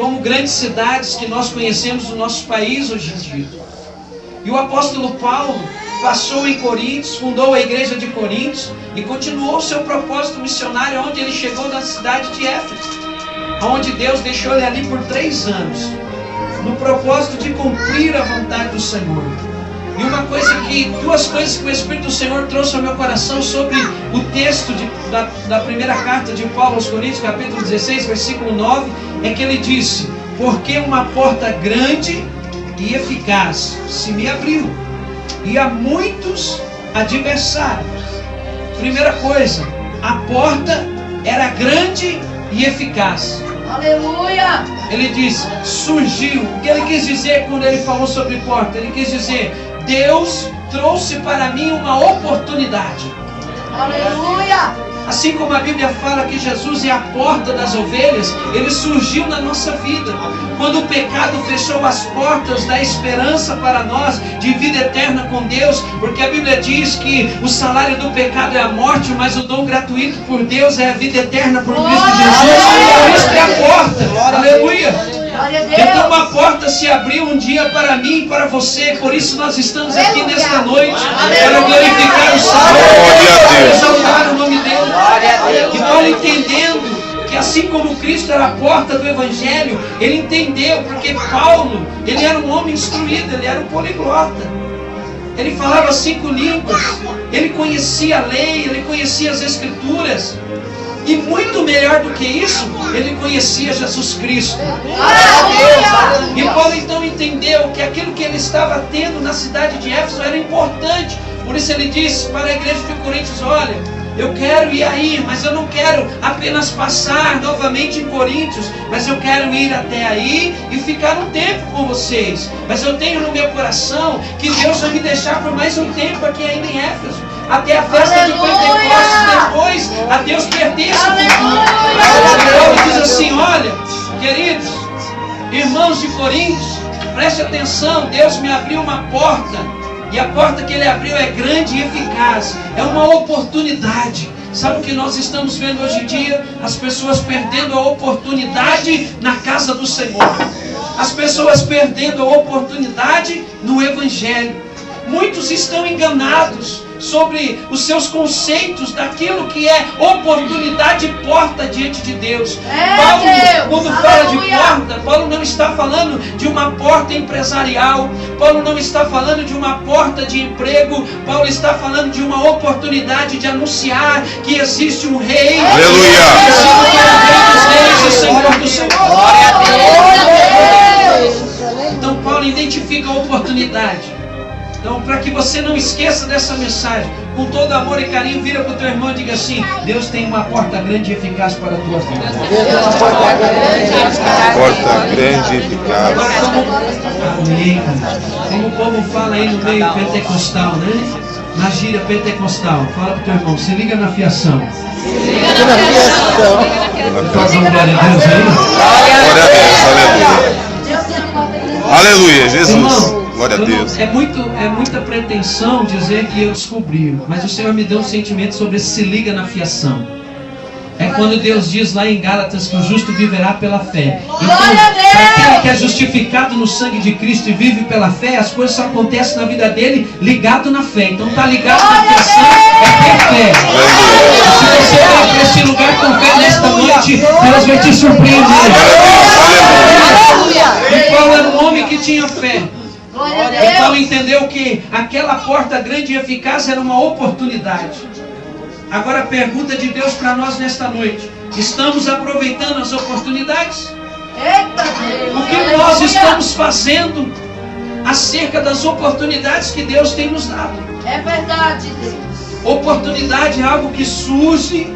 como grandes cidades que nós conhecemos no nosso país hoje em dia. E o apóstolo Paulo passou em Coríntios, fundou a igreja de Coríntios e continuou seu propósito missionário onde ele chegou na cidade de Éfeso, onde Deus deixou ele ali por 3 anos, no propósito de cumprir a vontade do Senhor. E duas coisas que o Espírito do Senhor trouxe ao meu coração sobre o texto da primeira carta de Paulo aos Coríntios, capítulo 16, versículo 9, é que ele disse: porque uma porta grande e eficaz se me abriu, e há muitos adversários. Primeira coisa, a porta era grande e eficaz. Aleluia! Ele disse, surgiu. O que ele quis dizer quando ele falou sobre porta? Ele quis dizer, Deus trouxe para mim uma oportunidade. Aleluia! Assim como a Bíblia fala que Jesus é a porta das ovelhas, ele surgiu na nossa vida. Quando o pecado fechou as portas da esperança para nós, de vida eterna com Deus, porque a Bíblia diz que o salário do pecado é a morte, mas o dom gratuito por Deus é a vida eterna por Cristo Jesus. Cristo é a porta. Aleluia! Então uma porta se abriu um dia para mim e para você. Por isso nós estamos aqui nesta noite, para glorificar o Senhor, exaltar o nome dele. E Paulo, entendendo que assim como Cristo era a porta do Evangelho, ele entendeu, porque Paulo, ele era um homem instruído, ele era um poliglota. Ele falava 5 línguas, ele conhecia a lei, ele conhecia as Escrituras. E muito melhor do que isso, ele conhecia Jesus Cristo. E Paulo então entendeu que aquilo que ele estava tendo na cidade de Éfeso era importante. Por isso ele disse para a igreja de Coríntios, olha, eu quero ir aí, mas eu não quero apenas passar novamente em Coríntios, mas eu quero ir até aí e ficar um tempo com vocês. Mas eu tenho no meu coração que Deus vai me deixar por mais um tempo aqui ainda em Éfeso, até a festa de Pentecostes, depois a Deus pertence ao futuro. Paulo diz assim, olha, queridos, irmãos de Coríntios, preste atenção, Deus me abriu uma porta. E a porta que ele abriu é grande e eficaz. É uma oportunidade. Sabe o que nós estamos vendo hoje em dia? As pessoas perdendo a oportunidade na casa do Senhor. As pessoas perdendo a oportunidade no Evangelho. Muitos estão enganados sobre os seus conceitos daquilo que é oportunidade e porta diante de Deus. Paulo, quando fala de porta, Paulo não está falando de uma porta empresarial, Paulo não está falando de uma porta de emprego, Paulo está falando de uma oportunidade de anunciar que existe um rei. Aleluia! Que existe um rei dos reis e Senhor do Senhor. Glória a Deus! Então Paulo identifica a oportunidade. Então, para que você não esqueça dessa mensagem, com todo amor e carinho, vira para o teu irmão e diga assim, Deus tem uma porta grande e eficaz para a tua vida. Deus tem uma porta grande e eficaz. Agora, como o povo fala aí no meio pentecostal, né? Na gíria pentecostal, fala para o teu irmão, se liga na fiação. Se liga na fiação. Faz um glória a Deus aí. Glória a Deus, aleluia. Aleluia, Jesus. Irmão, glória a Deus. É muita pretensão dizer que eu descobri, mas o Senhor me deu um sentimento sobre esse se liga na fiação. É quando Deus diz lá em Gálatas que o justo viverá pela fé. Então, para aquele que é justificado no sangue de Cristo e vive pela fé, as coisas só acontecem na vida dele ligado na fé. Então está ligado na fiação, é ter fé. E se você vai para esse lugar com fé nesta noite, Deus vai te surpreender. E Paulo era um homem que tinha fé. E Paulo entendeu que aquela porta grande e eficaz era uma oportunidade. Agora a pergunta de Deus para nós nesta noite: estamos aproveitando as oportunidades? O que nós estamos fazendo acerca das oportunidades que Deus tem nos dado? É verdade, Deus. Oportunidade é algo que surge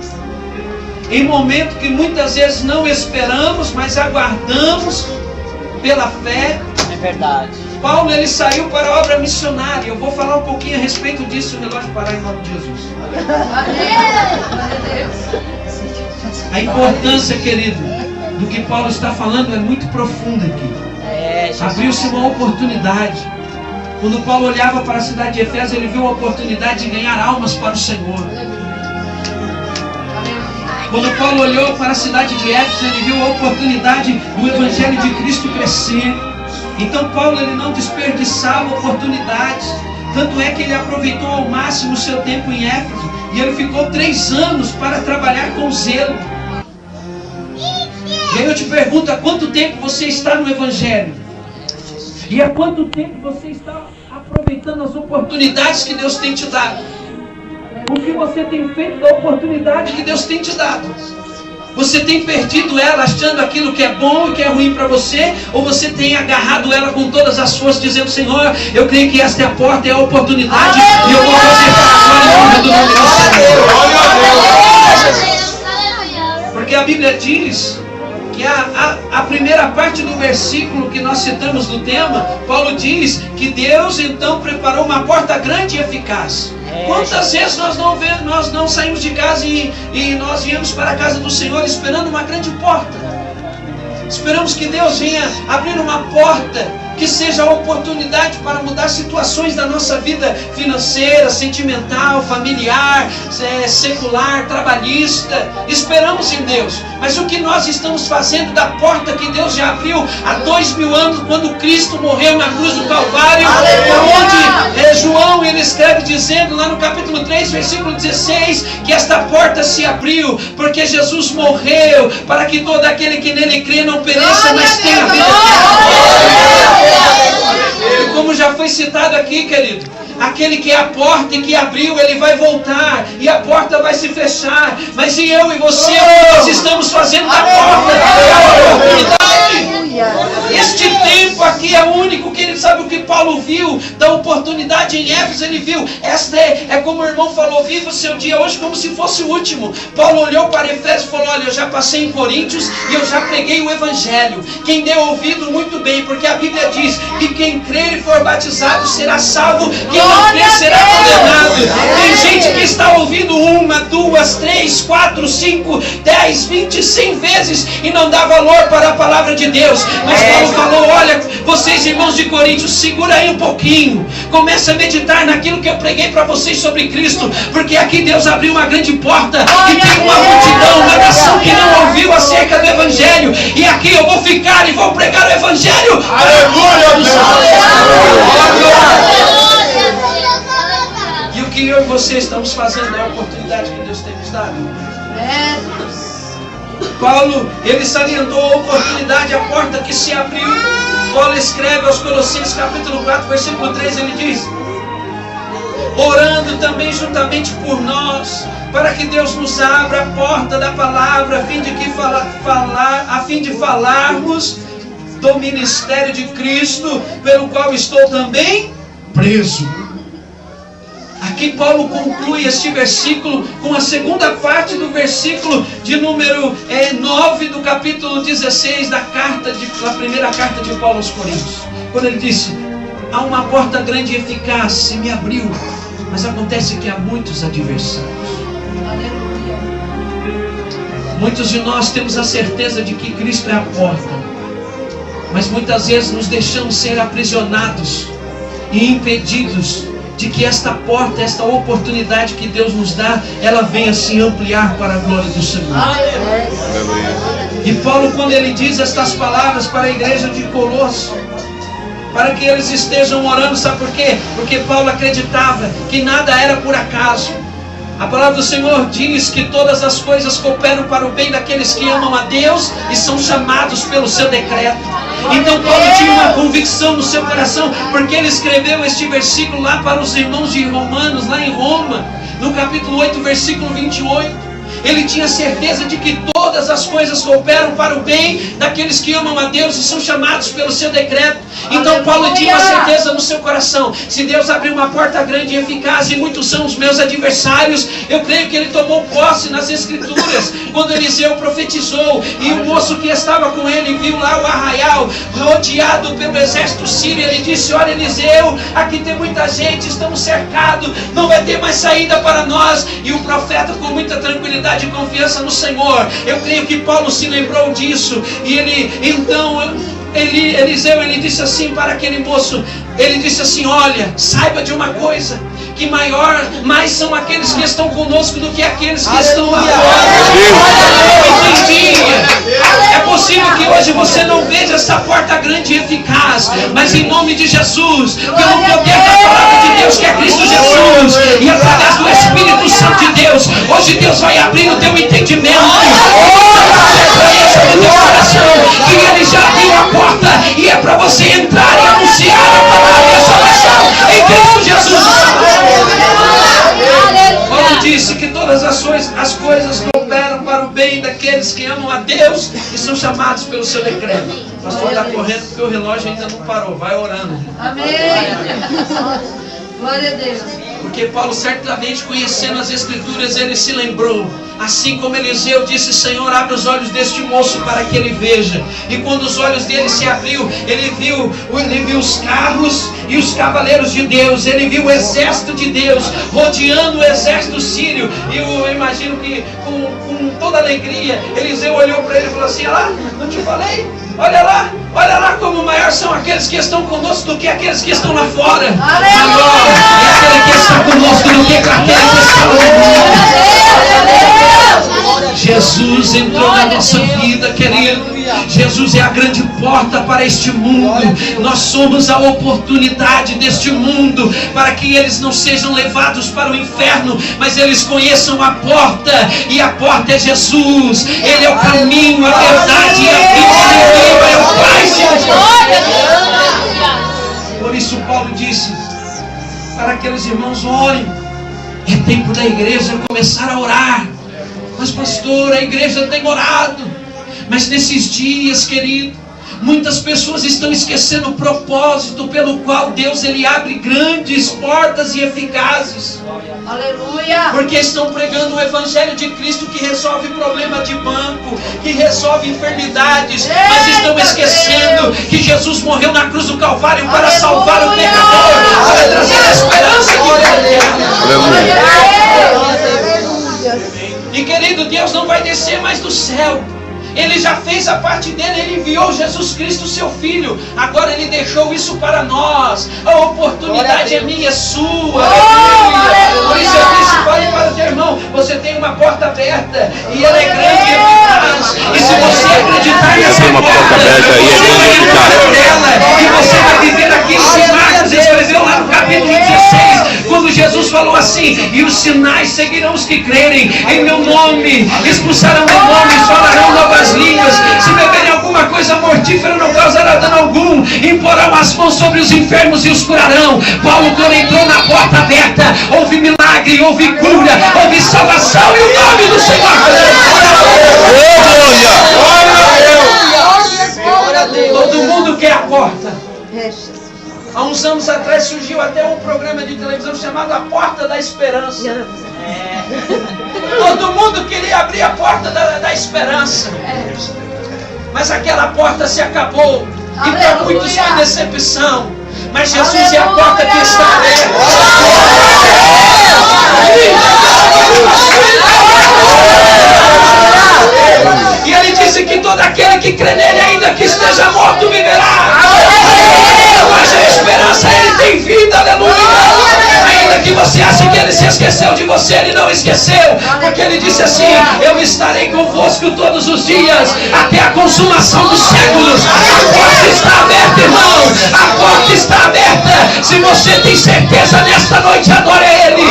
em momento que muitas vezes não esperamos, mas aguardamos pela fé. É verdade. Paulo, ele saiu para a obra missionária. Eu vou falar um pouquinho a respeito disso. O relógio parar em nome de Jesus. A importância, querido, do que Paulo está falando é muito profunda aqui. Abriu-se uma oportunidade. Quando Paulo olhava para a cidade de Éfeso, ele viu a oportunidade de ganhar almas para o Senhor. Quando Paulo olhou para a cidade de Éfeso, ele viu a oportunidade do Evangelho de Cristo crescer. Então Paulo, ele não desperdiçava oportunidades. Tanto é que ele aproveitou ao máximo o seu tempo em Éfeso. E ele ficou 3 anos para trabalhar com zelo. E aí eu te pergunto, há quanto tempo você está no Evangelho? E há quanto tempo você está aproveitando as oportunidades que Deus tem te dado? O que você tem feito da oportunidade que Deus tem te dado? Você tem perdido ela achando aquilo que é bom e que é ruim para você? Ou você tem agarrado ela com todas as forças, dizendo: Senhor, eu creio que esta é a porta, é a oportunidade, e eu vou fazer para a glória e honra do nome do Senhor. Porque a Bíblia diz que a primeira parte do versículo que nós citamos no tema, Paulo diz que Deus então preparou uma porta grande e eficaz. Quantas vezes nós não saímos de casa e nós viemos para a casa do Senhor esperando uma grande porta? Esperamos que Deus venha abrir uma porta que seja a oportunidade para mudar situações da nossa vida financeira, sentimental, familiar, secular, trabalhista. Esperamos em Deus. Mas o que nós estamos fazendo da porta que Deus já abriu há 2000 anos, quando Cristo morreu na cruz do Calvário, onde João ele escreve dizendo lá no capítulo 3, versículo 16, que esta porta se abriu, porque Jesus morreu, para que todo aquele que nele crê não pereça, mas tenha vida eterna. E como já foi citado aqui, querido, aquele que é a porta e que abriu, ele vai voltar e a porta vai se fechar. Mas e eu e você, nós estamos fazendo da porta a oportunidade. Este tempo aqui é único, que ele sabe o que Paulo viu da oportunidade em Éfeso. Ele viu, esta é como o irmão falou, viva o seu dia hoje como se fosse o último. Paulo olhou para Efésios e falou: olha, eu já passei em Coríntios e eu já preguei o Evangelho. Quem deu ouvido, muito bem, porque a Bíblia diz que quem crer e for batizado será salvo, quem não crer será condenado. Tem gente que está ouvindo 1, 2, 3, 4, 5, 10, 20, 100 vezes e não dá valor para a palavra de Deus. Mas Paulo falou: olha, vocês irmãos de Coríntios, segura aí um pouquinho, começa a meditar naquilo que eu preguei para vocês sobre Cristo, porque aqui Deus abriu uma grande porta e tem uma multidão, uma nação que não ouviu acerca do Evangelho, e aqui eu vou ficar e vou pregar o Evangelho. Aleluia! E o que eu e você estamos fazendo é a oportunidade que Deus tem nos dado. Paulo, ele salientou a oportunidade, a porta que se abriu. Paulo escreve aos Colossenses capítulo 4, versículo 3, ele diz: orando também juntamente por nós, para que Deus nos abra a porta da palavra, a fim de falarmos do ministério de Cristo, pelo qual estou também preso. Aqui Paulo conclui este versículo com a segunda parte do versículo de número 9 do capítulo 16 da primeira carta de Paulo aos Coríntios. Quando ele disse: há uma porta grande e eficaz, se me abriu, mas acontece que há muitos adversários. Aleluia. Muitos de nós temos a certeza de que Cristo é a porta, mas muitas vezes nos deixamos ser aprisionados e impedidos de que esta porta, esta oportunidade que Deus nos dá, ela venha se ampliar para a glória do Senhor. Aleluia. E Paulo, quando ele diz estas palavras para a igreja de Colosso, para que eles estejam orando, sabe por quê? Porque Paulo acreditava que nada era por acaso. A palavra do Senhor diz que todas as coisas cooperam para o bem daqueles que amam a Deus e são chamados pelo seu decreto. Então Paulo tinha uma convicção no seu coração, porque ele escreveu este versículo lá para os irmãos de Romanos, lá em Roma, no capítulo 8, versículo 28. Ele tinha certeza de que todas as coisas cooperam para o bem daqueles que amam a Deus e são chamados pelo seu decreto. Então Paulo tinha uma certeza no seu coração: se Deus abrir uma porta grande e eficaz, e muitos são os meus adversários, eu creio que ele tomou posse nas Escrituras, quando Eliseu profetizou, e o moço que estava com ele viu lá o arraial rodeado pelo exército sírio. Ele disse: olha, Eliseu, aqui tem muita gente, estamos cercados, não vai ter mais saída para nós. E o profeta, com muita tranquilidade e confiança no Senhor, eu creio que Paulo se lembrou disso, e Eliseu, ele disse assim para aquele moço, ele disse assim: olha, saiba de uma coisa, que mais são aqueles que estão conosco do que aqueles que estão lá fora. Eu entendi. É possível que hoje você não veja essa porta grande e eficaz, mas em nome de Jesus, pelo poder da palavra de Deus que é Cristo Jesus, e através do Espírito Santo de Deus, hoje Deus vai abrir o teu entendimento, no teu coração, que Ele já abriu a porta e é para você entrar e anunciar a palavra e a salvação em Cristo Jesus. Paulo disse que todas as coisas cooperam para o bem daqueles que amam a Deus e são chamados pelo seu decreto. O pastor está correndo porque o relógio ainda não parou. Vai orando. Amém. Glória a Deus. Porque Paulo, certamente conhecendo as Escrituras, ele se lembrou, assim como Eliseu disse: Senhor, abre os olhos deste moço para que ele veja. E quando os olhos dele se abriu, ele viu os carros e os cavaleiros de Deus, ele viu o exército de Deus rodeando o exército sírio. E eu imagino que com toda alegria, Eliseu olhou para ele e falou assim: olha lá, não te falei? Olha lá como maior são aqueles que estão conosco do que aqueles que estão lá fora. Maior é aquele que está conosco do que aquele que está lá fora. Jesus entrou na nossa vida, querido. Jesus é a grande porta para este mundo. Nós somos a oportunidade deste mundo para que eles não sejam levados para o inferno, mas eles conheçam a porta, e a porta é Jesus. Ele é o caminho, a verdade e a vida. Ele é o Pai. Por isso Paulo disse para aqueles irmãos: orem. É tempo da igreja começar a orar. Mas pastor, a igreja tem orado. Mas nesses dias, querido, muitas pessoas estão esquecendo o propósito pelo qual Deus ele abre grandes portas e eficazes. Aleluia! Porque estão pregando o Evangelho de Cristo que resolve problema de banco, que resolve enfermidades, mas estão esquecendo que Jesus morreu na cruz do Calvário para salvar o pecador, para trazer a esperança de Deus. E querido, Deus não vai descer mais do céu. Ele já fez a parte dele, Ele enviou Jesus Cristo, seu Filho. Agora Ele deixou isso para nós. A oportunidade é minha, é sua. Por isso eu disse: fale para o teu irmão, você tem uma porta aberta e ela é grande e eficaz. E se você acreditar nessa porta, você vai entrar nela e você vai viver aquilo que Marcos escreveu lá no capítulo 16, quando Jesus falou assim: e os sinais seguirão os que crerem em meu nome, expulsarão demônios, falarão novas línguas, se beberem alguma coisa mortífera não causará dano algum, imporão as mãos sobre os enfermos e os curarão. Paulo, quando entrou na porta aberta, houve milagre, houve cura, houve salvação, e o nome do Senhor. Todo mundo quer a porta. Há uns anos atrás surgiu até um programa de televisão chamado A Porta da Esperança. Todo mundo queria abrir a porta da esperança. Mas aquela porta se acabou. E para muitos foi decepção. Mas Jesus é a porta que está aberta. E Ele disse que todo aquele que crê nele, ainda que esteja morto, viverá. Mas a esperança, Ele tem vida, aleluia. Ainda que você ache que Ele se esqueceu de você, Ele não esqueceu. Porque Ele disse assim: eu estarei convosco todos os dias, até a consumação dos séculos. A porta está aberta, irmão. A porta está aberta. Se você tem certeza nesta noite, adore Ele.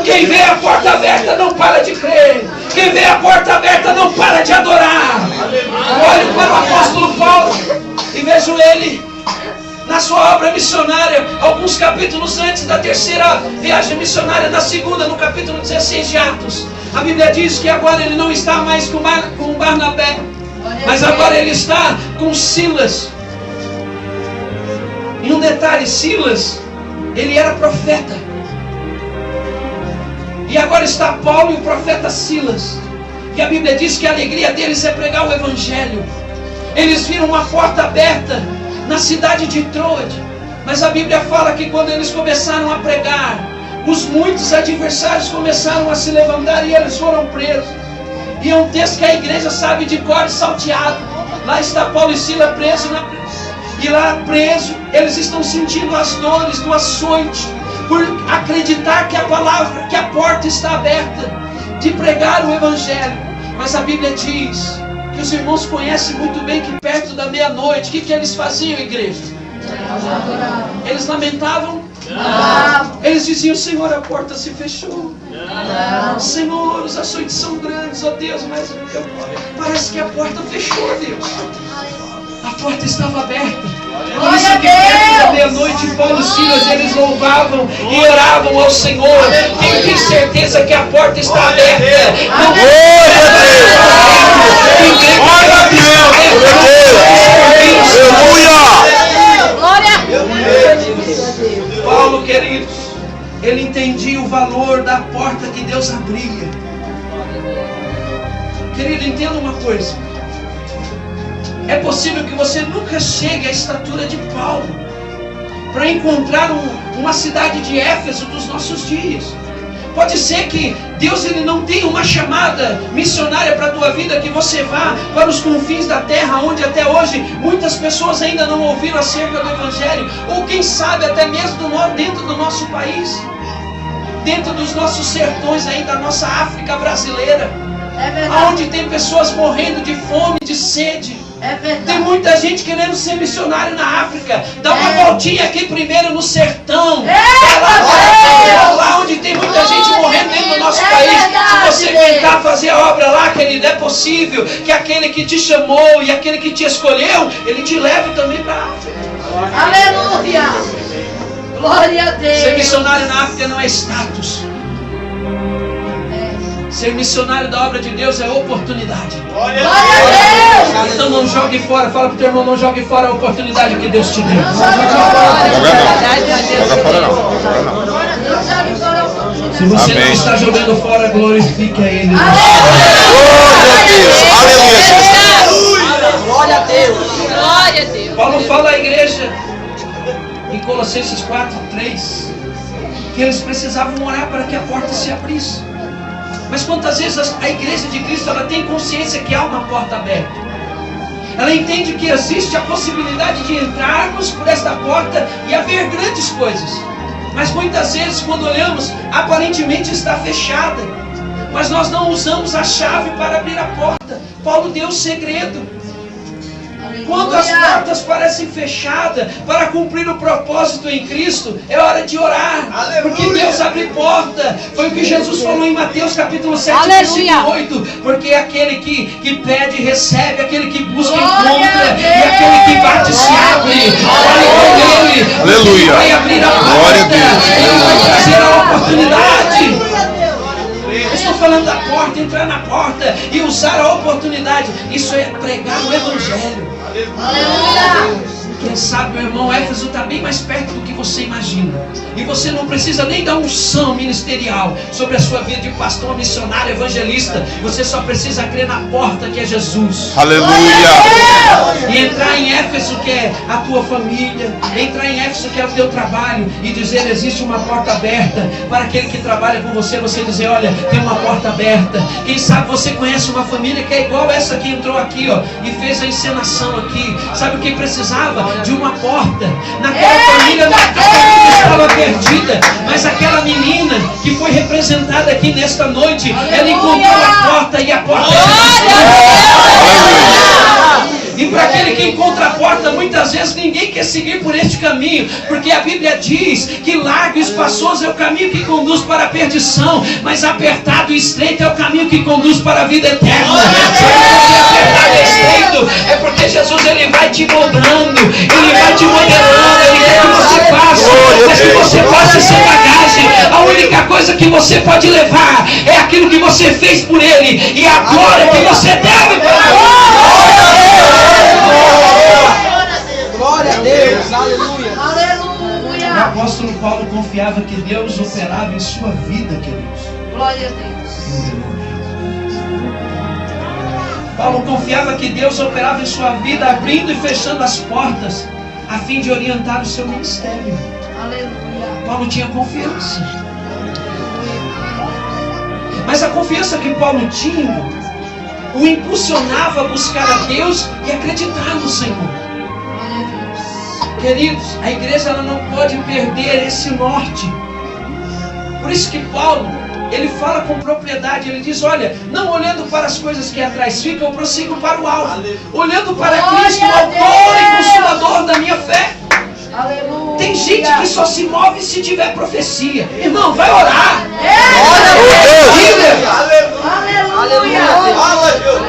Quem vê a porta aberta não para de crer. Quem vê a porta aberta não para de adorar. Olho para o apóstolo Paulo e vejo ele na sua obra missionária, alguns capítulos antes da terceira viagem missionária, na segunda, no capítulo 16 de Atos. A Bíblia diz que agora ele não está mais com Barnabé, mas agora ele está com Silas. E um detalhe: Silas, ele era profeta. E agora está Paulo e o profeta Silas. E a Bíblia diz que a alegria deles é pregar o Evangelho. Eles viram uma porta aberta, na cidade de Troade. Mas a Bíblia fala que quando eles começaram a pregar, os muitos adversários começaram a se levantar e eles foram presos. E é um texto que a igreja sabe de cor e salteado. Lá está Paulo e Silas presos e lá preso, eles estão sentindo as dores do açoite, por acreditar que a palavra, que a porta está aberta de pregar o Evangelho. Mas a Bíblia diz que os irmãos conhecem muito bem que perto da meia-noite, o que eles faziam, igreja? Eles lamentavam? Eles diziam: Senhor, a porta se fechou. Senhor, os açoites são grandes, ó Deus, mas parece que a porta fechou, Deus. A porta estava aberta. Por isso que perto da meia-noite, Paulo e Silas, eles louvavam e oravam ao Senhor. Quem tem certeza que a porta está aberta? Não Paulo, queridos, ele entendia o valor da porta que Deus abria. Querido, entenda uma coisa. É possível que você nunca chegue à estatura de Paulo para encontrar uma cidade de Éfeso dos nossos dias. Pode ser que Deus ele não tenha uma chamada missionária para a tua vida, que você vá para os confins da terra, onde até hoje muitas pessoas ainda não ouviram acerca do Evangelho, ou quem sabe até mesmo dentro do nosso país, dentro dos nossos sertões aí da nossa África brasileira, onde tem pessoas morrendo de fome, de sede. Tem muita gente querendo ser missionário na África. Dá uma voltinha aqui primeiro no sertão. Lá onde tem muita gente morrendo dentro do nosso país. Se você tentar fazer a obra lá, querido, é possível que aquele que te chamou e aquele que te escolheu, ele te leve também para a África. Aleluia! Glória a Deus! Ser missionário na África não é status. Ser missionário da obra de Deus é oportunidade. Glória a Deus! Então não jogue fora. Fala para o teu irmão: não jogue fora a oportunidade que Deus te deu. Joga fora não. Se você não está jogando fora, glorifique a Ele. Glória a Deus! Glória a Deus! Paulo fala à igreja em Colossenses 4:3 que eles precisavam orar para que a porta se abrisse. Mas quantas vezes a igreja de Cristo ela tem consciência que há uma porta aberta? Ela entende que existe a possibilidade de entrarmos por esta porta e haver grandes coisas. Mas muitas vezes, quando olhamos, aparentemente está fechada. Mas nós não usamos a chave para abrir a porta. Paulo deu o segredo. Quando as portas parecem fechadas, para cumprir o propósito em Cristo, é hora de orar. Aleluia. Porque Deus abre porta. Foi o que Jesus falou em Mateus capítulo 7, versículo 8. Porque aquele que pede, recebe. Aquele que busca, encontra. E aquele que bate, se abre. Ore com Ele. Aleluia. Ele vai abrir a porta. Glória a Deus. Ele vai trazer a oportunidade. Eu estou falando da porta, entrar na porta e usar a oportunidade. Isso é pregar o Evangelho. Aleluia! Quem sabe, meu irmão, Éfeso está bem mais perto do que você imagina. E você não precisa nem da unção ministerial sobre a sua vida de pastor, missionário, evangelista. Você só precisa crer na porta que é Jesus. Aleluia! E entrar em Éfeso, que é a tua família. Entrar em Éfeso, que é o teu trabalho. E dizer: existe uma porta aberta. Para aquele que trabalha com você, você dizer: olha, tem uma porta aberta. Quem sabe você conhece uma família que é igual essa que entrou aqui, ó, e fez a encenação aqui. Sabe o que precisava? De uma porta. Naquela família, a família estava perdida, mas aquela menina que foi representada aqui nesta noite, ela encontrou a porta, e a porta E para aquele que encontra a porta, muitas vezes ninguém quer seguir por este caminho, porque a Bíblia diz que largo e espaçoso é o caminho que conduz para a perdição, mas apertado e estreito é o caminho que conduz para a vida eterna. Sabe, apertado e estreito é porque Jesus ele vai te moldando, ele vai te modelando, ele quer que você passe, mas que você passe sem bagagem. A única coisa que você pode levar é aquilo que você fez por ele e a glória que você deve para ele. Glória a Deus, aleluia. Aleluia. O apóstolo Paulo confiava que Deus operava em sua vida, queridos. Glória a Deus. Paulo confiava que Deus operava em sua vida, abrindo e fechando as portas. a fim de orientar o seu ministério. Aleluia. Paulo tinha confiança. Mas a confiança que Paulo tinha o impulsionava a buscar a Deus e acreditar no Senhor. Queridos, a igreja ela não pode perder esse norte. Por isso que Paulo, ele fala com propriedade, ele diz, olha, não olhando para as coisas que atrás ficam, eu prossigo para o alvo. Olhando para Cristo, o autor e consumador da minha fé. Aleluia. Tem gente que só se move se tiver profecia. Irmão, vai orar. Aleluia.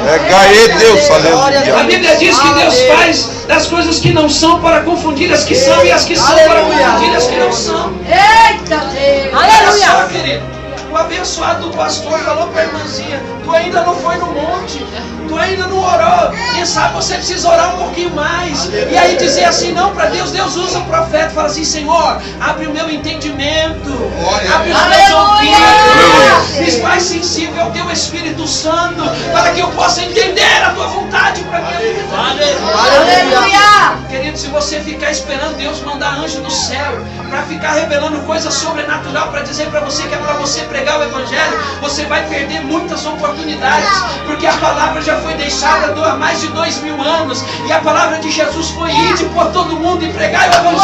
É cair Deus, aleluia. A Bíblia diz que Deus faz das coisas que não são para confundir as que são e as que são para confundir as que não são. Eita Deus. Olha só, querido. O abençoado do pastor falou para a irmãzinha, tu ainda não foi no monte, tu ainda não orou, quem sabe você precisa orar um pouquinho mais. E aí dizer assim, não, para Deus, Deus usa o profeta, fala assim, Senhor, abre o meu entendimento, abre os meus ouvidos, fiz mais sensível ao teu Espírito Santo, para que eu possa entender a tua vontade para minha vida. Aleluia. Querido, se você ficar esperando Deus mandar anjo do céu para ficar revelando coisa sobrenatural para dizer para você que é para você pregar o Evangelho, você vai perder muitas oportunidades, porque a palavra já foi deixada há mais de 2000 anos e a palavra de Jesus foi ide por todo mundo e pregar o Evangelho.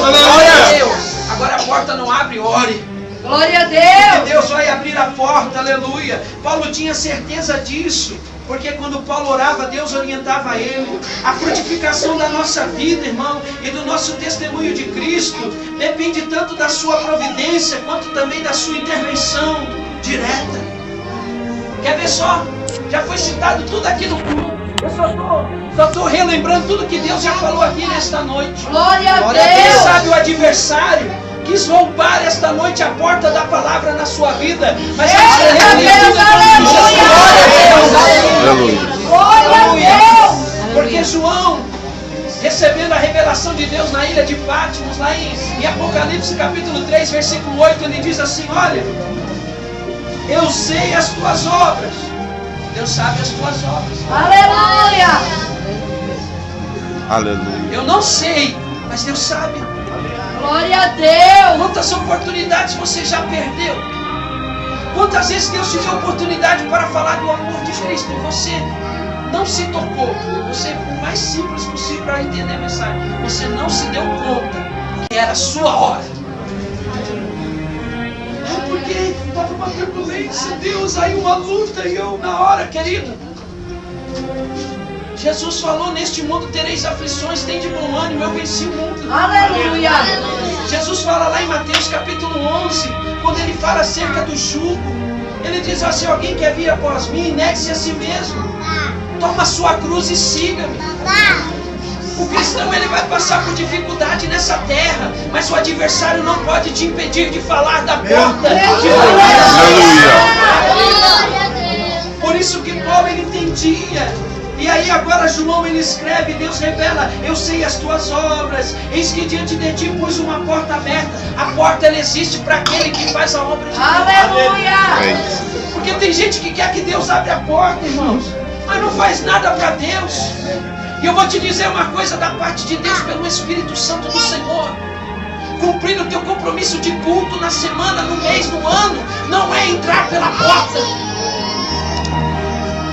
Glória a Deus! Agora a porta não abre, ore. Glória a Porque Deus. Deus vai abrir a porta, aleluia. Paulo tinha certeza disso, porque quando Paulo orava, Deus orientava ele. A frutificação da nossa vida, irmão, e do nosso testemunho de Cristo, depende tanto da sua providência, quanto também da sua intervenção direta. Quer ver só? Já foi citado tudo aqui no culto. Eu só estou relembrando tudo que Deus já falou aqui nesta noite. Glória a Quem Deus. sabe o adversário quis roubar esta noite a porta da palavra na sua vida, mas Glória a Deus. porque João, recebendo a revelação de Deus na ilha de Patmos, lá em Apocalipse capítulo 3, versículo 8, ele diz assim, olha, eu sei as tuas obras. Deus sabe as tuas obras. Aleluia. Aleluia. Eu não sei, mas Deus sabe. Glória a Deus. Quantas oportunidades você já perdeu? Quantas vezes Deus te deu oportunidade para falar do amor de Cristo e você não se tocou? Você, o mais simples possível para entender a mensagem, você não se deu conta que era a sua hora. É porque estava uma turbulência, Deus, aí uma luta e eu na hora, querido. Jesus falou, neste mundo tereis aflições, tem de bom ânimo, eu venci o mundo. Aleluia. Jesus fala lá em Mateus capítulo 11, quando ele fala acerca do jugo, ele diz assim, alguém quer vir após mim, negue-se a si mesmo, toma a sua cruz e siga-me. O cristão ele vai passar por dificuldade nessa terra, mas o adversário não pode te impedir de falar da porta. Por isso que Paulo ele entendia. E aí agora João ele escreve, Deus revela, eu sei as tuas obras, eis que diante de ti pus uma porta aberta. A porta ela existe para aquele que faz a obra de Deus. Aleluia. Porque tem gente que quer que Deus abra a porta, irmãos, mas não faz nada para Deus. E eu vou te dizer uma coisa da parte de Deus, pelo Espírito Santo do Senhor. Cumprir o teu compromisso de culto na semana, no mês, no ano, não é entrar pela porta.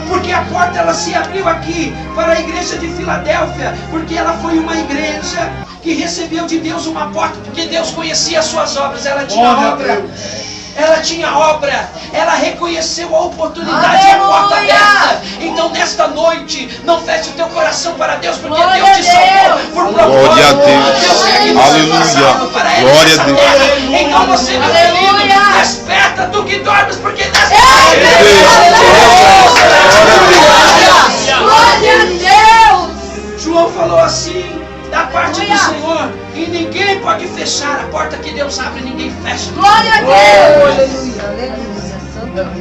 Porque a porta ela se abriu aqui para a igreja de Filadélfia, porque ela foi uma igreja que recebeu de Deus uma porta, porque Deus conhecia as suas obras, ela tinha obra. Ela tinha obra, ela reconheceu a oportunidade e a porta aberta. Então nesta noite, não feche o teu coração para Deus, porque Deus te salvou por propósito. Glória a Deus. Deus quer que você seja salvo para Ele Glória a nessa Deus. terra. Então você, meu querido, desperta tu que dormes, porque nessa Glória a Deus. João falou assim, da parte do Senhor, e ninguém pode fechar a porta que Deus abre, ninguém fecha. Glória a Deus.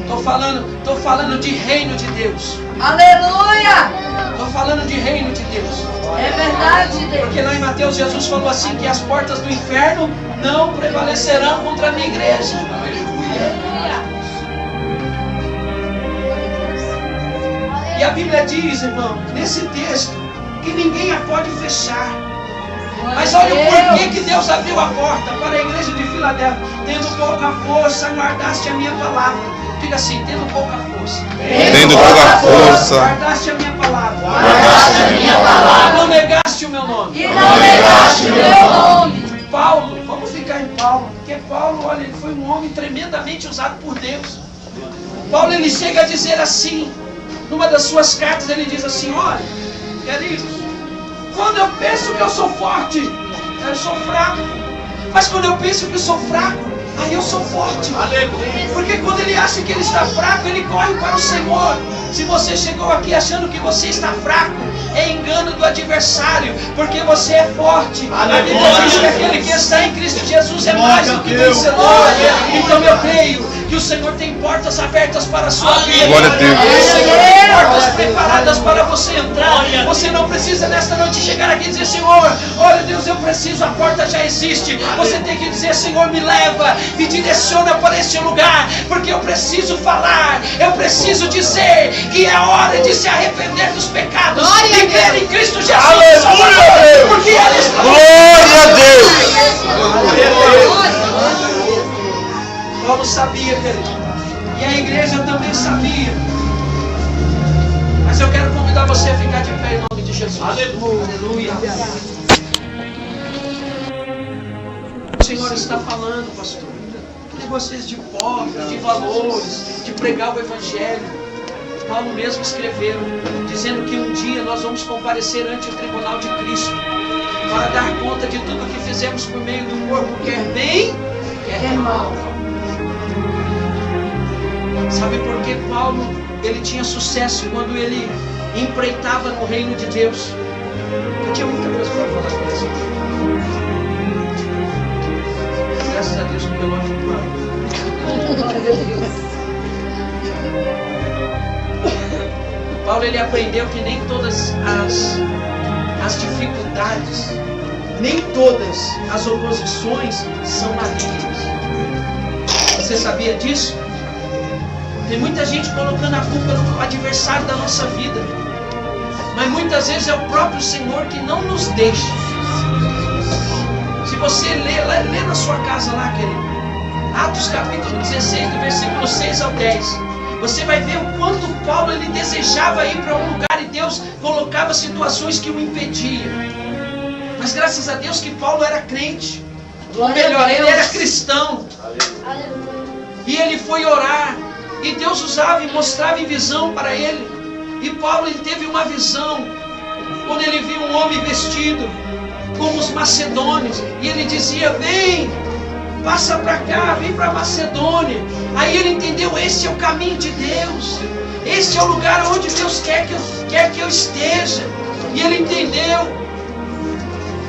Tô falando de reino de Deus. Aleluia. Tô falando de reino de Deus. É verdade, Deus. Porque lá em Mateus Jesus falou assim, que as portas do inferno não prevalecerão contra a minha igreja. E a Bíblia diz, irmão, nesse texto, que ninguém a pode fechar. Mas olha o porquê que Deus abriu a porta para a igreja de Filadélfia. Tendo pouca força, guardaste a minha palavra. Diga assim, tendo pouca força. Tendo pouca força. Guardaste a minha palavra. Guardaste a minha palavra. Não negaste o meu nome. E não negaste o meu nome. Paulo, vamos ficar em Paulo. Porque Paulo, olha, ele foi um homem tremendamente usado por Deus. Paulo, ele chega a dizer assim, numa das suas cartas, ele diz assim, olha, queridos, quando eu penso que eu sou forte, eu sou fraco. Mas quando eu penso que eu sou fraco, aí eu sou forte. Porque quando ele acha que ele está fraco, ele corre para o Senhor. Se você chegou aqui achando que você está fraco, é engano do adversário, porque você é forte. A Bíblia diz que aquele que está em Cristo Jesus é mais do que vencedor. Então eu creio que o Senhor tem portas abertas para a sua vida. Glória a Deus. O Senhor tem portas preparadas para você entrar. Você não precisa nesta noite chegar aqui e dizer, Senhor, olha Deus, eu preciso, a porta já existe. Você tem que dizer, Senhor, me leva, me direciona para este lugar, porque eu preciso falar, eu preciso dizer que é hora de se arrepender dos pecados e crer em Cristo Jesus. Aleluia! Porque Ele está... Glória a Deus! Paulo sabia, querido, e a igreja também sabia. Mas eu quero convidar você a ficar de pé em nome de Jesus. Aleluia. O Senhor está falando, pastor, de vocês de pobre, de valores, de pregar o Evangelho. Paulo mesmo escreveu, dizendo que um dia nós vamos comparecer ante o tribunal de Cristo para dar conta de tudo que fizemos por meio do corpo, quer bem, quer mal. Sabe por que Paulo, ele tinha sucesso quando ele empreitava no reino de Deus? Eu tinha muita coisa para falar com você. Graças a Deus que o relógio parou. Paulo, ele aprendeu que nem todas as dificuldades, nem todas as oposições são malignas. Você sabia disso? Tem muita gente colocando a culpa no adversário da nossa vida, mas muitas vezes é o próprio Senhor que não nos deixa. Se você lê na sua casa lá, querido, Atos capítulo 16, do versículo 6 ao 10, você vai ver o quanto Paulo, ele desejava ir para um lugar e Deus colocava situações que o impediam. Mas graças a Deus que Paulo era crente, ou melhor, ele era cristão. E ele foi orar, e Deus usava e mostrava em visão para ele. E Paulo, ele teve uma visão, quando ele viu um homem vestido como os macedônios, e ele dizia, vem, passa para cá, vem para Macedônia. Aí ele entendeu, esse é o caminho de Deus, esse é o lugar onde Deus quer que eu esteja. E ele entendeu.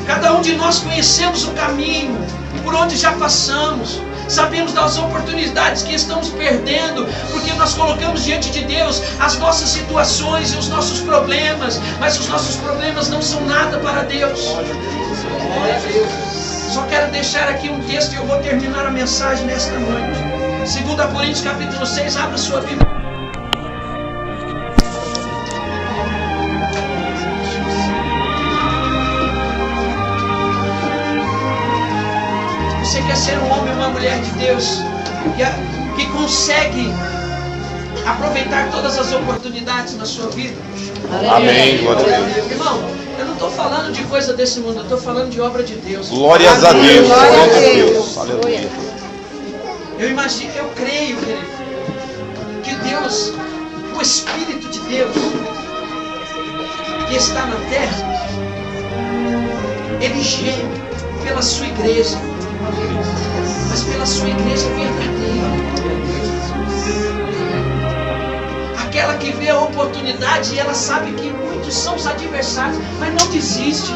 Cada um de nós conhecemos o caminho, por onde já passamos. Sabemos das oportunidades que estamos perdendo, porque nós colocamos diante de Deus as nossas situações e os nossos problemas, mas os nossos problemas não são nada para Deus. Só quero deixar aqui um texto e eu vou terminar a mensagem nesta noite. 2 Coríntios capítulo 6, abra sua Bíblia. Você quer ser um homem ou uma mulher de Deus que consegue aproveitar todas as oportunidades na sua vida? Amém, glória a Deus. Irmão, eu não estou falando de coisa desse mundo, eu estou falando de obra de Deus. Glórias a Deus, glória a Deus, aleluia. Eu imagino, eu creio, querido, que Deus, o Espírito de Deus, que está na terra, Ele geme pela sua igreja, mas pela sua igreja verdadeira. Aquela que vê a oportunidade e ela sabe que muitos são os adversários, mas não desiste.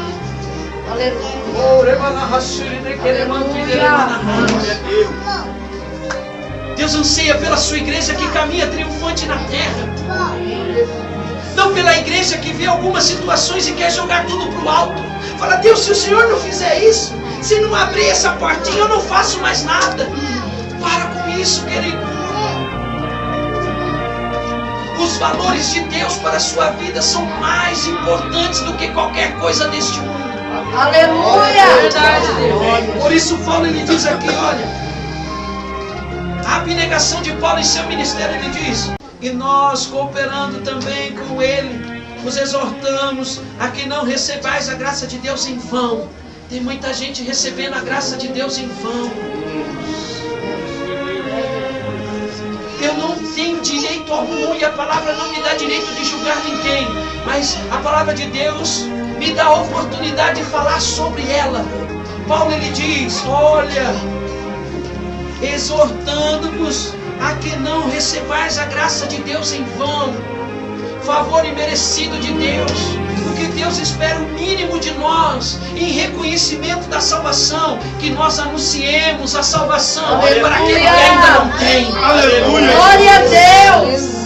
Deus anseia pela sua igreja que caminha triunfante na terra. Não pela igreja que vê algumas situações e quer jogar tudo para o alto. Fala, Deus, se o Senhor não fizer isso, se não abrir essa portinha, eu não faço mais nada. Para com isso, querido. os valores de Deus para a sua vida são mais importantes do que qualquer coisa deste mundo. Aleluia. Verdade, Deus. Por isso Paulo ele diz aqui, olha, a abnegação de Paulo em seu ministério, ele diz: e nós, cooperando também com ele, os exortamos a que não recebais a graça de Deus em vão. Tem muita gente recebendo a graça de Deus em vão. Eu não tenho direito algum e a palavra não me dá direito de julgar ninguém, mas a palavra de Deus me dá a oportunidade de falar sobre ela. Paulo ele diz: olha, exortando-vos a que não recebais a graça de Deus em vão, favor imerecido de Deus, porque Deus espera o mínimo de nós, em reconhecimento da salvação, que nós anunciemos a salvação para aquele que ainda não tem. Aleluia. Glória a Deus.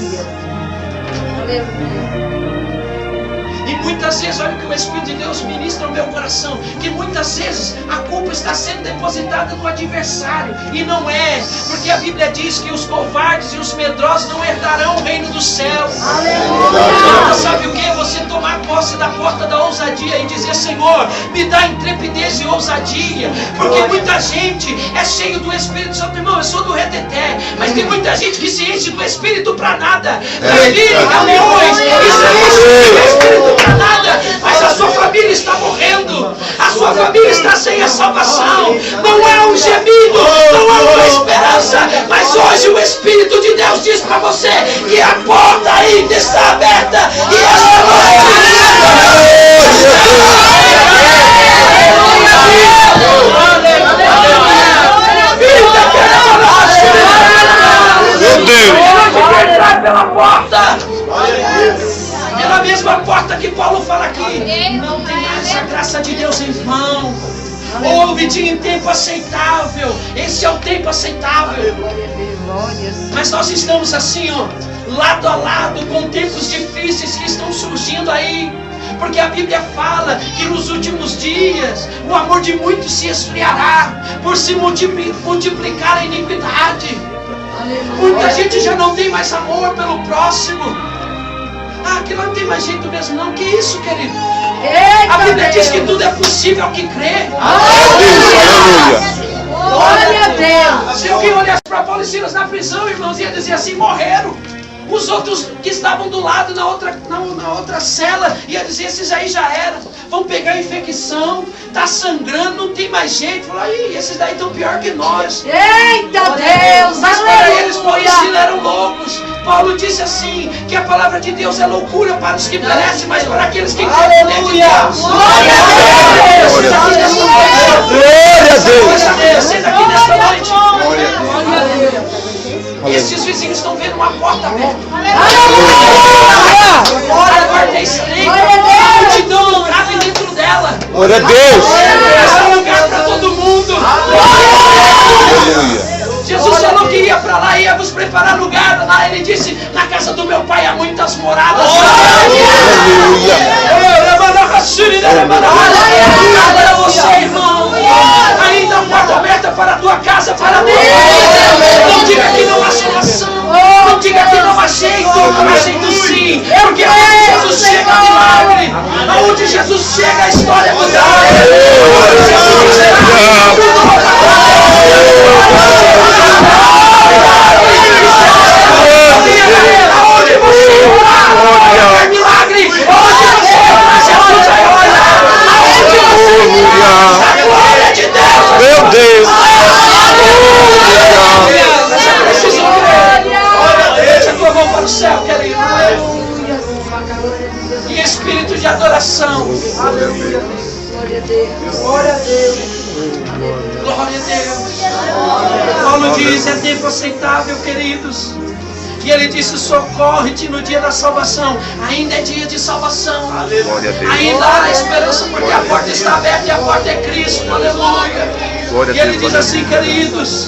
E muitas vezes, olha o que o Espírito de Deus ministra no meu coração, que muitas vezes a culpa está sendo depositada no adversário, e não é, porque a Bíblia diz que os covardes e os medrosos não herdarão o reino dos céus. Aleluia. Sabe o que? Você tomar posse da porta da ousadia e dizer: Senhor, me dá intrepidez e ousadia, porque muita gente é cheio do Espírito Santo. Irmão, eu sou do reteté, mas tem muita gente que se enche do Espírito para nada, prefere caminhões e se enche do Espírito para nada, mas a sua família está morrendo, a sua família está sem a salvação, não há um gemido, não há uma esperança, mas hoje o Espírito de Deus diz para você que a porta ainda está aberta e esta noite Meu Deus. vai entrar pela porta. Pela mesma porta que Paulo fala aqui. Não tem mais a graça de Deus em vão. Ouve-te em tempo aceitável. Esse é o tempo aceitável. Mas nós estamos assim, ó, lado a lado com tempos difíceis que estão surgindo aí. Porque a Bíblia fala que nos últimos dias o amor de muitos se esfriará por se multiplicar a iniquidade. Muita gente já não tem mais amor pelo próximo. Ah, aquilo não tem mais jeito mesmo não. Que isso, querido? A Bíblia diz que tudo é possível ao que crê. Aleluia. Glória a Deus. Se alguém olhasse para Paulo e Silas na prisão, irmãos, ia dizer assim: morreram. Os outros que estavam do lado na outra cela ia dizer: esses aí já eram, vão pegar infecção, tá sangrando, não tem mais jeito. Falou: aí, esses daí estão pior que nós. Eita Deus, mas para eles, Paulo e Silas aleluia. eram loucos. Paulo disse assim, que a palavra de Deus é loucura para os que perecem, mas para aqueles que creem no poder de Deus. Glória a Deus. Você aqui nesta noite. Glória a Deus. Você aqui nesta noite. Glória a Deus. Esses vizinhos estão vendo uma porta aberta. Aleluia. A porta é estreita. Glória a Deus. A multidão não cabe dentro dela. Glória a Deus. Esse lugar para todo mundo. Aleluia. Jesus falou que ia para lá, ia nos preparar lugar. Lá ele disse: na casa do meu pai há muitas moradas. Aleluia. Agora você, irmão, ainda a porta aberta para a tua casa, para Deus. Não diga que não há solução. Não diga que não há jeito. Há jeito sim. Porque onde Jesus chega, milagre. Aonde Jesus chega, a história muda. Aonde Jesus chega, tudo aonde você orar, é milagre. Onde você orar, Jesus vai orar. Aonde você orar, a glória de Deus. Meu Deus. Você precisa crer. Deixa a tua mão para o céu, querido. E espírito de adoração. Glória a Deus. Glória a Deus. Glória a Deus. Paulo diz: é tempo aceitável, queridos. E ele disse: socorre-te no dia da salvação. Ainda é dia de salvação. Glória a Deus. Ainda há esperança, porque a porta está aberta e a porta é Cristo. Aleluia. E ele diz assim: queridos,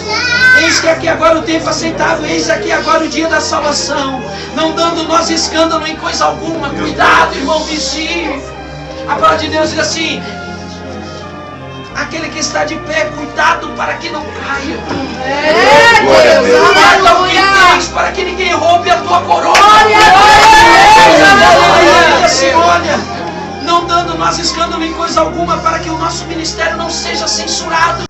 eis que aqui agora o tempo aceitável, eis aqui agora o dia da salvação. Não dando nós escândalo em coisa alguma. Cuidado, irmão, vigie. A palavra de Deus diz assim: Aquele que está de pé, cuidado para que não caia. Glória a Deus. Guarda o que tens para que ninguém roube a tua coroa. Assim, olha, não dando nós escândalo em coisa alguma para que o nosso ministério não seja censurado.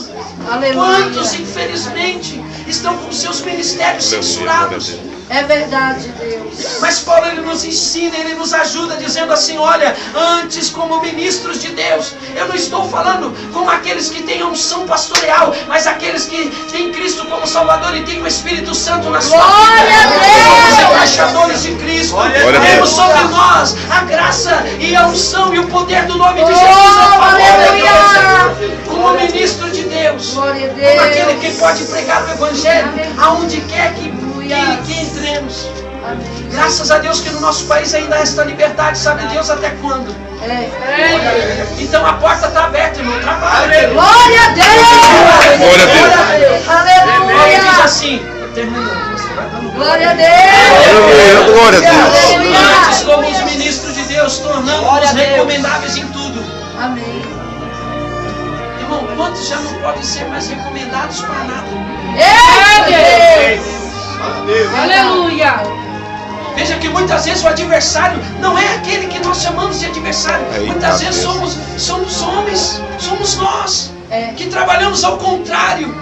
Quantos, infelizmente, estão com seus ministérios censurados? É verdade, Deus. Mas Paulo, ele nos ensina, ele nos ajuda dizendo assim, olha, antes como ministros de Deus, eu não estou falando como aqueles que têm a unção pastoreal, mas aqueles que têm Cristo como Salvador e têm o Espírito Santo na sua vida. Somos embaixadores de Cristo. Temos sobre nós a graça e a unção e o poder do nome de Jesus a favor de Deus. Como ministro de Deus, como aquele que pode pregar o Evangelho aonde quer que entremos. Amém. Graças a Deus que no nosso país ainda há esta liberdade, sabe Deus até quando? Então a porta está aberta, irmão, trabalha. Glória a Deus! Glória a Deus. Aleluia! Ele diz assim, terminando, você vai dando Glória a Deus! Glória a Deus. antes como os ministros de Deus, tornando-nos recomendáveis em tudo. Amém. Irmão, quantos já não podem ser mais recomendados para nada? Aleluia! Veja que muitas vezes o adversário não é aquele que nós chamamos de adversário. Muitas vezes somos homens, somos nós, que trabalhamos ao contrário.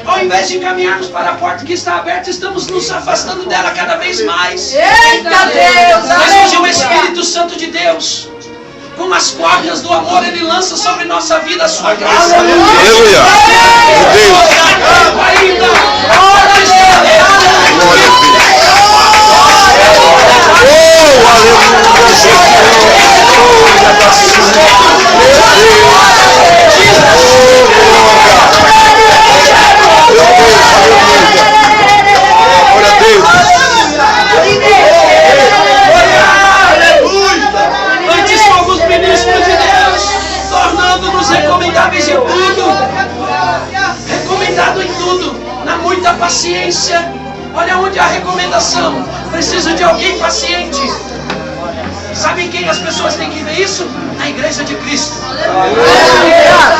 Ao invés de caminharmos para a porta que está aberta, estamos nos afastando dela cada vez mais. Eita Deus! Mas hoje o Espírito Santo de Deus, com as cordas do amor, Ele lança sobre nossa vida a sua graça. Aleluia! Meu Deus! Ainda! Glória a Deus! Oh, aleluia, Glória a Deus! Antes somos ministros de Deus, tornando-nos recomendáveis em tudo. Recomendado em tudo, na muita paciência. Olha onde há recomendação. Preciso de alguém paciente. Sabem quem as pessoas têm que ver isso? Na igreja de Cristo.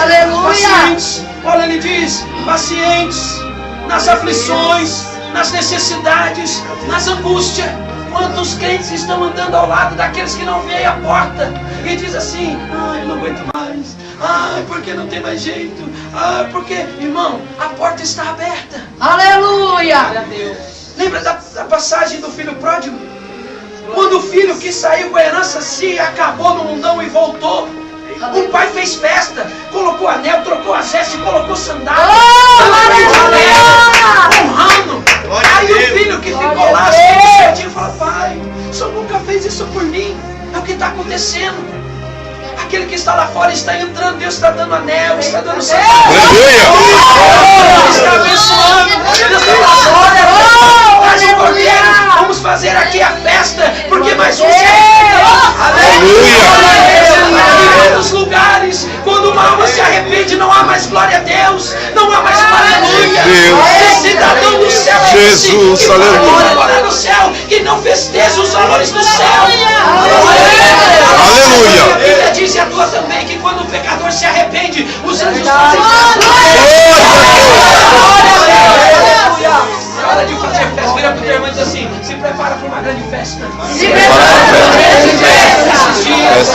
Aleluia! Pacientes. Olha, ele diz, pacientes nas aflições, nas necessidades, nas angústias. Quantos crentes estão andando ao lado daqueles que não veem a porta e diz assim, eu não aguento mais, porque não tem mais jeito, porque, irmão, a porta está aberta. Aleluia! Lembra da passagem do filho pródigo? Quando o filho que saiu com a herança se acabou no mundão e voltou, o pai fez festa, colocou anel, trocou as vestes, colocou sandália, honrando. Aí o filho que ficou lá, sempre certinho, falou, pai, o senhor nunca fez isso por mim, é o que está acontecendo. Aquele que está lá fora está entrando, Deus está dando anel, está dando sandália, está abençoando, Deus está dando traz um cordeiro, vamos fazer aqui a festa, porque mais um se arrependeu. Aleluia! Em muitos lugares, quando uma alma se arrepende, não há mais glória a Deus, não há mais aleluia. O cidadão do céu é Jesus, esse, que aleluia. mora no céu, que não festeja os valores do céu. Aleluia. A Bíblia diz e a tua também que quando o pecador se arrepende, os anjos fazem é hora de fazer festa. Vira pro teu irmão e diz assim, se prepara para uma grande festa. Se prepara para uma grande festa. Esses dias.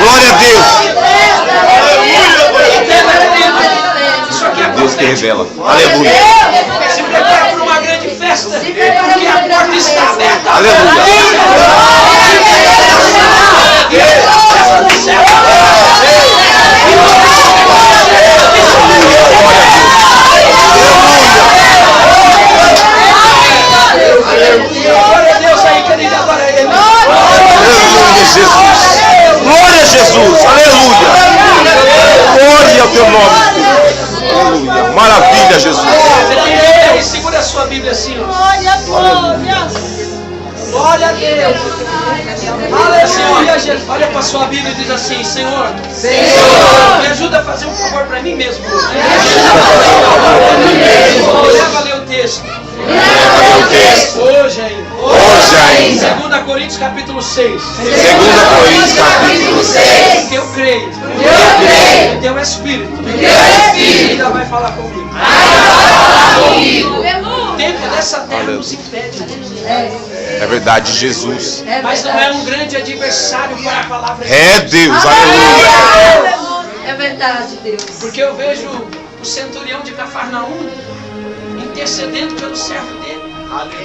Glória a Deus! Isso aqui é Deus que revela. Aleluia! Se prepara para uma grande festa, porque a porta está aberta. Glória a Deus aí, querida. Agora ele. Aleluia, Jesus! Glória a Jesus! Aleluia! Glória ao teu nome, Espírito. Aleluia! Maravilha, Jesus! Segura a sua Bíblia assim, ó. Glória a Deus! Aleluia! Olha para a sua Bíblia e diz assim, Senhor, me ajuda a fazer um favor para mim mesmo. Leva a ler o texto. Hoje ainda. Coríntios capítulo 6. 2 Coríntios capítulo 6. Porque eu creio. Que teu Espírito ainda vai falar comigo. O tempo dessa terra nos impede. É verdade, Jesus. Mas não é um grande adversário para a palavra de É Deus, aleluia. É verdade, Deus. Porque eu vejo o centurião de Cafarnaum intercedendo pelo servo dele.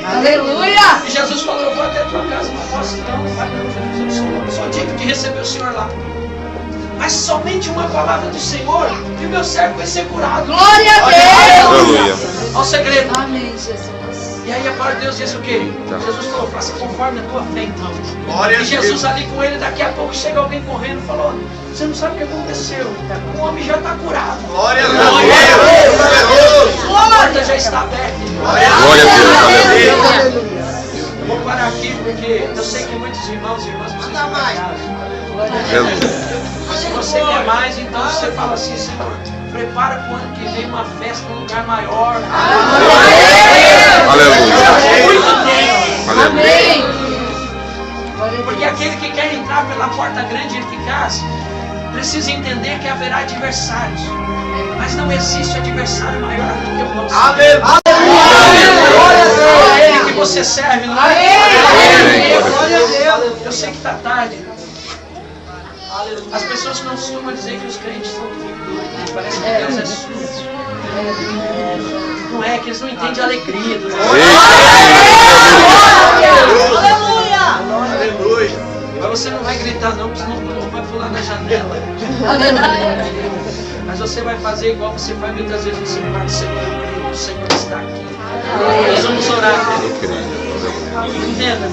Aleluia. E Jesus falou: eu vou até a tua casa. Não posso não, não vai não. Eu sou digno de receber o Senhor lá. Mas somente uma palavra do Senhor e o meu servo vai ser curado. Glória a Deus. Aleluia. Olha o segredo. Amém, Jesus. E aí a palavra de Deus diz o quê? Jesus falou: faça conforme a tua fé então. Glória a E Jesus ali com ele, daqui a pouco chega alguém correndo e falou: você não sabe o que aconteceu. O homem já está curado. Glória a Deus. A porta já está aberta. Glória a Deus, aleluia. Eu vou parar aqui porque eu sei que muitos irmãos e irmãs precisam ir para casa. Se você quer mais, então você fala assim: Senhor, prepara para o ano que vem uma festa num lugar maior. Aleluia. Muito tempo. Amém. Porque aquele que quer entrar pela porta grande e eficaz precisa entender que haverá adversários. Mas não existe adversário maior do que o nosso. É Ele que você serve, não é? Eu sei que está tarde. As pessoas não costumam dizer que os crentes são doidos. Parece que Deus é surdo. Não é, que eles não entendem a alegria do Aleluia. Mas você não vai gritar não, porque senão o povo vai pular na janela. Mas você vai fazer igual você faz muitas vezes no seu quarto: Senhor, o Senhor está aqui. Nós vamos orar. Entenda.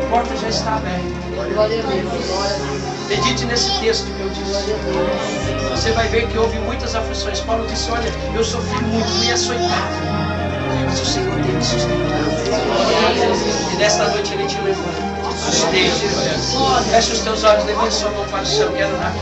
A porta já está aberta. Medite nesse texto que eu disse. Você vai ver que houve muitas aflições. Paulo disse: olha, eu sofri muito, fui açoitado, mas o Senhor tem me sustentado. E nesta noite Ele te levanta. Sustenta. Feche os teus olhos, levante sua mão para o céu. Quero orar.